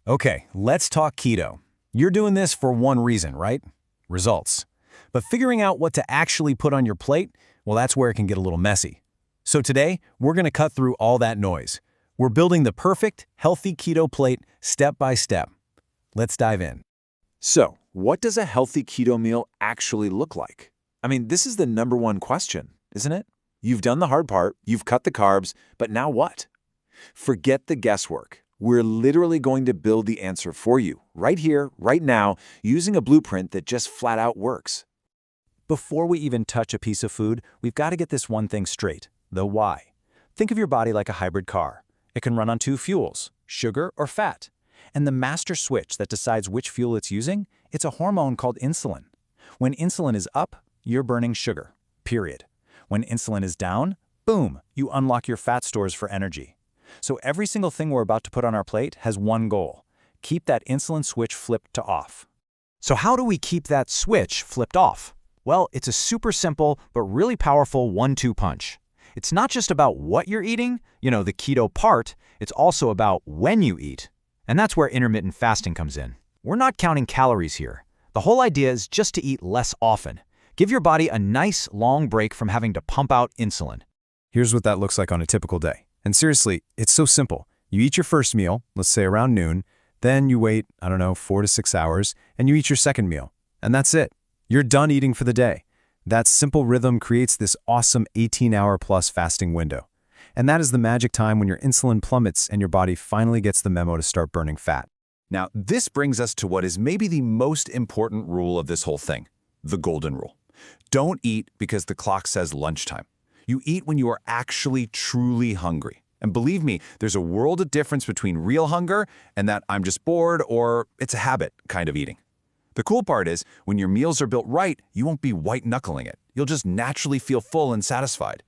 Okay, let's talk keto. You're doing this for one reason, right? Results. But figuring out what to actually put on your plate, well, that's where it can get a little messy. So today, we're going to cut through all that noise. We're building the perfect, healthy keto plate step by step. Let's dive in. So, what does a healthy keto meal actually look like? I mean, this is the number one question, isn't it? You've done the hard part, you've cut the carbs, but now what? Forget the guesswork. We're literally going to build the answer for you, right here, right now, using a blueprint that just flat out works. Before we even touch a piece of food, we've got to get this one thing straight, the why. Think of your body like a hybrid car. It can run on two fuels, sugar or fat. And the master switch that decides which fuel it's using, it's a hormone called insulin. When insulin is up, you're burning sugar, period. When insulin is down, boom, you unlock your fat stores for energy. So every single thing we're about to put on our plate has one goal: keep that insulin switch flipped to off. So how do we keep that switch flipped off? Well, it's a super simple but really powerful 1-2 punch. It's not just about what you're eating, the keto part, it's also about when you eat. And that's where intermittent fasting comes in. We're not counting calories here. The whole idea is just to eat less often. Give your body a nice, long break from having to pump out insulin. Here's what that looks like on a typical day. And seriously, it's so simple. You eat your first meal, let's say around noon, then you wait, 4 to 6 hours, and you eat your second meal. And that's it. You're done eating for the day. That simple rhythm creates this awesome 18-hour-plus fasting window. And that is the magic time when your insulin plummets and your body finally gets the memo to start burning fat. Now, this brings us to what is maybe the most important rule of this whole thing, the golden rule. Don't eat because the clock says lunchtime. You eat when you are actually truly hungry. And believe me, there's a world of difference between real hunger and that I'm just bored or it's a habit kind of eating. The cool part is, when your meals are built right, you won't be white-knuckling it. You'll just naturally feel full and satisfied.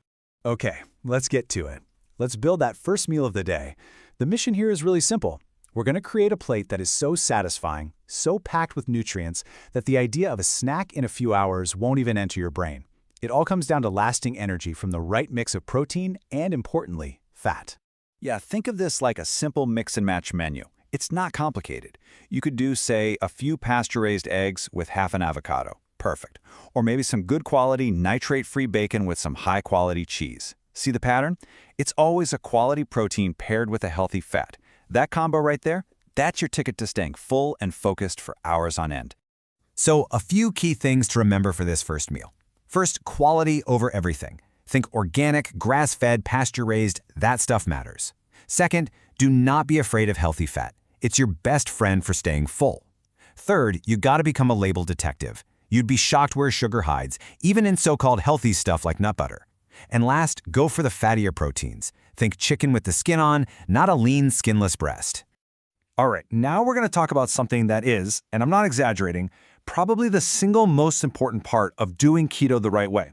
Okay, let's get to it. Let's build that first meal of the day. The mission here is really simple. We're going to create a plate that is so satisfying, so packed with nutrients, that the idea of a snack in a few hours won't even enter your brain. It all comes down to lasting energy from the right mix of protein and, importantly, fat. Yeah, think of this like a simple mix-and-match menu. It's not complicated. You could do, say, a few pasture-raised eggs with half an avocado. Perfect. Or maybe some good quality nitrate-free bacon with some high-quality cheese. See the pattern? It's always a quality protein paired with a healthy fat. That combo right there, that's your ticket to staying full and focused for hours on end. So, a few key things to remember for this first meal. First, quality over everything. Think organic, grass-fed, pasture-raised, that stuff matters. Second, do not be afraid of healthy fat. It's your best friend for staying full. Third, you gotta become a label detective. You'd be shocked where sugar hides, even in so-called healthy stuff like nut butter. And last, go for the fattier proteins. Think chicken with the skin on, not a lean, skinless breast. All right, now we're gonna talk about something that is, and I'm not exaggerating, probably the single most important part of doing keto the right way.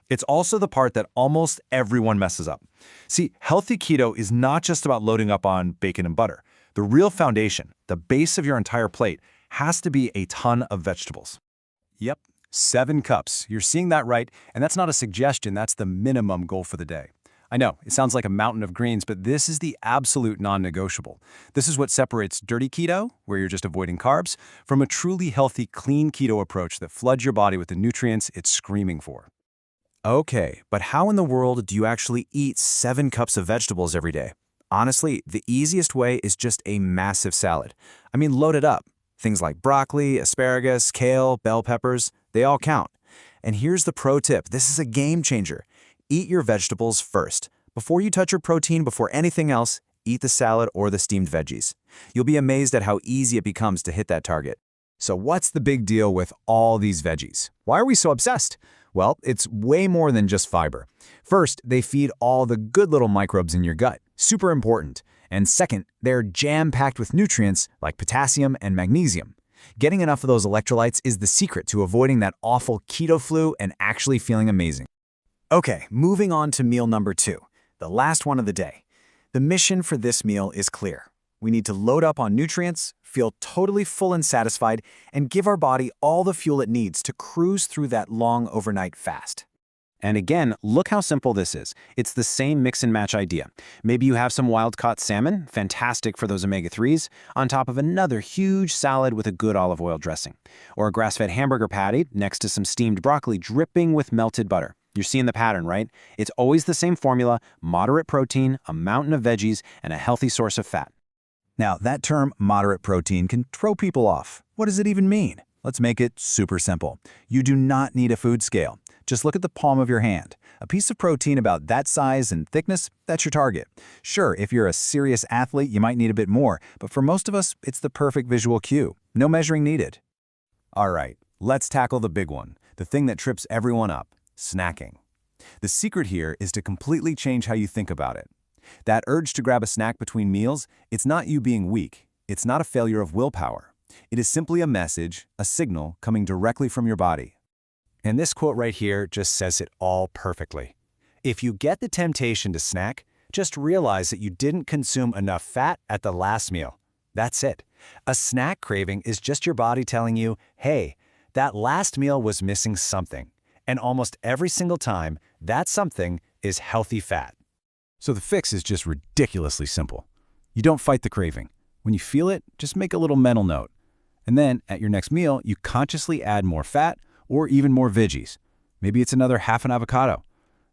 It's also the part that almost everyone messes up. See, healthy keto is not just about loading up on bacon and butter. The real foundation, the base of your entire plate, has to be a ton of vegetables. Yep, 7 cups. You're seeing that right, and that's not a suggestion, that's the minimum goal for the day. I know, it sounds like a mountain of greens, but this is the absolute non-negotiable. This is what separates dirty keto, where you're just avoiding carbs, from a truly healthy, clean keto approach that floods your body with the nutrients it's screaming for. Okay, but how in the world do you actually eat 7 cups of vegetables every day? Honestly, the easiest way is just a massive salad. I mean, load it up. Things like broccoli, asparagus, kale, bell peppers, they all count. And here's the pro tip. This is a game changer. Eat your vegetables first. Before you touch your protein, before anything else, eat the salad or the steamed veggies. You'll be amazed at how easy it becomes to hit that target. So what's the big deal with all these veggies? Why are we so obsessed? Well, it's way more than just fiber. First, they feed all the good little microbes in your gut. Super important. And second, they're jam-packed with nutrients like potassium and magnesium. Getting enough of those electrolytes is the secret to avoiding that awful keto flu and actually feeling amazing. Okay, moving on to meal number 2, the last one of the day. The mission for this meal is clear. We need to load up on nutrients, feel totally full and satisfied, and give our body all the fuel it needs to cruise through that long overnight fast. And again, look how simple this is. It's the same mix and match idea. Maybe you have some wild-caught salmon, fantastic for those omega-3s, on top of another huge salad with a good olive oil dressing. Or a grass-fed hamburger patty next to some steamed broccoli dripping with melted butter. You're seeing the pattern, right? It's always the same formula: moderate protein, a mountain of veggies, and a healthy source of fat. Now, that term moderate protein can throw people off. What does it even mean? Let's make it super simple. You do not need a food scale. Just look at the palm of your hand. A piece of protein about that size and thickness, that's your target. Sure, if you're a serious athlete, you might need a bit more, but for most of us, it's the perfect visual cue. No measuring needed. All right, let's tackle the big one, the thing that trips everyone up: snacking. The secret here is to completely change how you think about it. That urge to grab a snack between meals, it's not you being weak. It's not a failure of willpower. It is simply a message, a signal coming directly from your body. And this quote right here just says it all perfectly. If you get the temptation to snack, just realize that you didn't consume enough fat at the last meal. That's it. A snack craving is just your body telling you, hey, that last meal was missing something. And almost every single time, that something is healthy fat. So the fix is just ridiculously simple. You don't fight the craving. When you feel it, just make a little mental note. And then, at your next meal, you consciously add more fat or even more veggies. Maybe it's another half an avocado.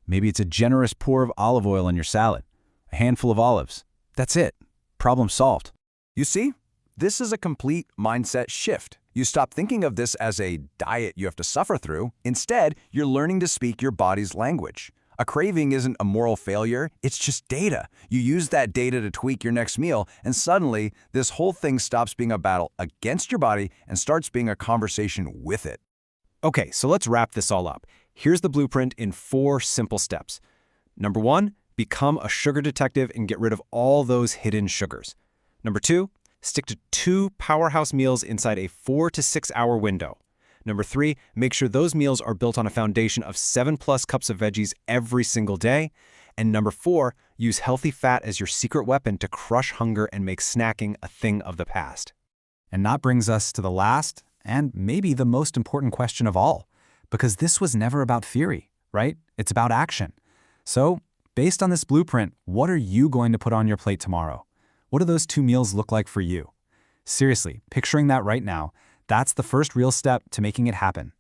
Maybe it's a generous pour of olive oil in your salad. A handful of olives. That's it. Problem solved. You see? This is a complete mindset shift. You stop thinking of this as a diet you have to suffer through. Instead, you're learning to speak your body's language. A craving isn't a moral failure, it's just data. You use that data to tweak your next meal, and suddenly, this whole thing stops being a battle against your body and starts being a conversation with it. Okay, so let's wrap this all up. Here's the blueprint in 4 simple steps. Number 1, become a sugar detective and get rid of all those hidden sugars. Number 2, stick to 2 powerhouse meals inside a 4 to 6 hour window. Number 3, make sure those meals are built on a foundation of 7+ cups of veggies every single day. And number 4, use healthy fat as your secret weapon to crush hunger and make snacking a thing of the past. And that brings us to the last and maybe the most important question of all, because this was never about theory, right? It's about action. So, based on this blueprint, what are you going to put on your plate tomorrow? What do those 2 meals look like for you? Seriously, picturing that right now, that's the first real step to making it happen.